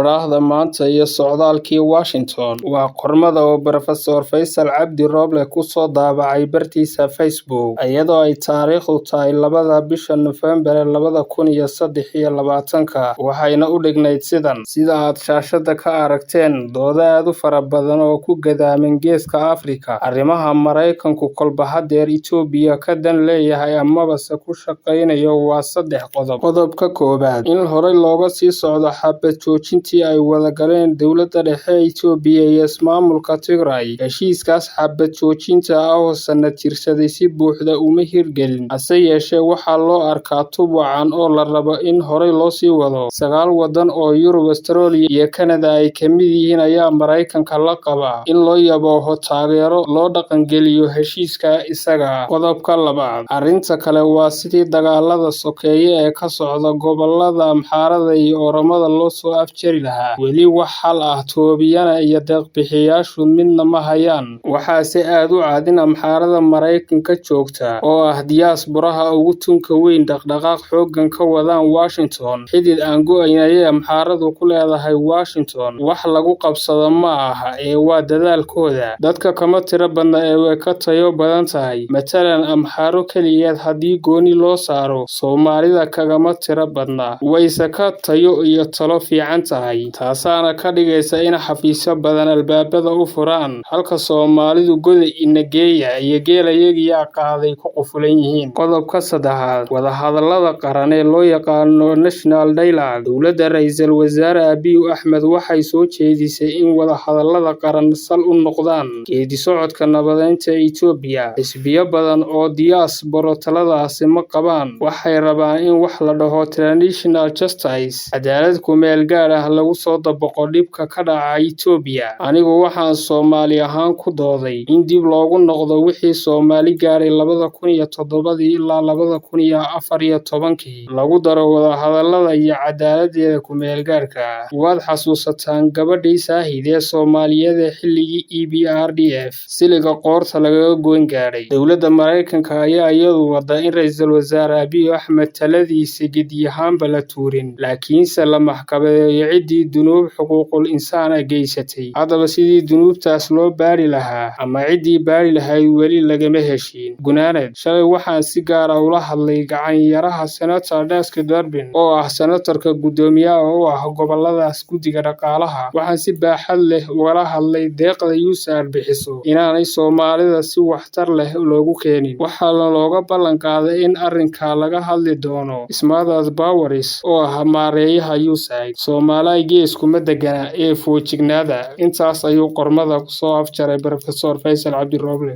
Oraahda maanta iyo socdaalkii Washington waa qormada oo Professor Faysal Cabdi Roble ku soo daabacay bartiisa Facebook, iyadoo ay taariikhdu tahay 2 bisha November 2023, waxayna u dhignayd sidan: sida aad shaashada ka aragteen, doodo aad u fara badan oo ku gadaaman Geeska Afrika, arrimaha Maraykanku kolba hadeer Itoobiya ka dan leeyahay amabase ku shaqaynayo waa 3 qodob. Qodobka koowaad, in horey looga sii socdo xabad joojintii ay wada galeen dowladda dhexe Itoobiya iyo ismaamulka Tigray. Heshiiskaas xabad joojinta ah oo sanad jirsaday si buuxda uma hirgelin, hase yeeshee waxaa loo arkaa tub wacan oo la rabo in horey loo sii wado. 9 waddan oo Yurub, Australia iyo Canada ay ka mid yihiin ayaa Maraykanka la qaba in loo yabooho taageero loo dhaqangeliyo heshiiska isaga ah. Qodobka labaad, arrinta kale waa sidii dagaalada sokeeye ee ka socda gobollada Amxaarada iyo Oromada loo soo afjari lahaa. Weli wax xal ah Toobiyana iyo deeq-bixiyayaashu midna ma hayaan. Waxaase aad u cad in Amxaarada Maraykanka joogta oo ah diyaasbaraha ugu tunka weyn dhaqdhaqaaq xooggan ka wadaan Washington. Xidid aan go'ayn ayay Amxaaradu ku leedahay Washington. Wax lagu qabsado ma aha ee waa dadaalkooda. Dadka kama tiro badna ee way ka tayo badan tahay. Matalan, Amxaaro keligeed haddii gooni loo saaro, Soomaalida kagama tiro badna. Wayse ka tayo iyo talo fiican tahay. Taasaana ka dhigaysa in xafiisyo badan albaabada u furaan, halka Soomaalidu goda inageeya iyo geelayagiyaa qaaday ku qufulan yihiin. Qodobka saddexaad, wadahadallada qaran ee loo yaqaano National Dialogue. Dowladda Ra'iisul Wasaare Abiy Ahmed waxay soo jeedisay in wadahadallada qaran sal u noqdaan geeddi-socodka nabadeynta Itoobiya. Xisbiyo badan oo diyaasbaro taladaasi ma qabaan. Waxay rabaan in wax la dhaho Transitional Justice, cadaalad ku meel gaar ah lagu soo dabaqo dhibka ka dhaca Itoobiya. Anigu waxaan Soomaali ahaan ku dooday in dib loogu noqdo wixii Soomaali gaaray 2007 ilaa 2014, lagu daro wadahadallada iyo cadaaladda ku meel gaarka ah. Waad xasuusataan gabadhii Saahid ee Soomaaliyeed ee xilligii EPRDF siliga qoorta lagaga goyn gaadhay. Dowladda Maraykanka ayaa iyadu wada in Ra'iisul Wasaare Abiy Ahmed taladiisa gedi ahaanba la tuurin, laakiinse la maxkamadeeyo ciddii dunuub xuquuqul insaan geysatay. Haddaba sidii dunuubtaas loo baari lahaa ama ciddii baari lahayd weli lagama heshiin. Gunaanad, shalay waxaan si gaar ah ula hadlay gacan-yaraha Senator Desk Durbin oo ah senatarka guddoomiyaha u ah gobolladaas guddiga dhaqaalaha. Waxaan si baaxad leh ugala hadlay deeqda USAID bixiso inaanay Soomaalida si waxtar leh loogu keenin. Waxaana looga ballan qaaday in arrinka laga hadli doono Ismaadaas Bowers oo ah maareeyaha USAID. Soomaaliya geeskuma degana ee foojignaada. Intaas ayuu qormada ku soo afjaray Professor Faysal Cabdi Roble.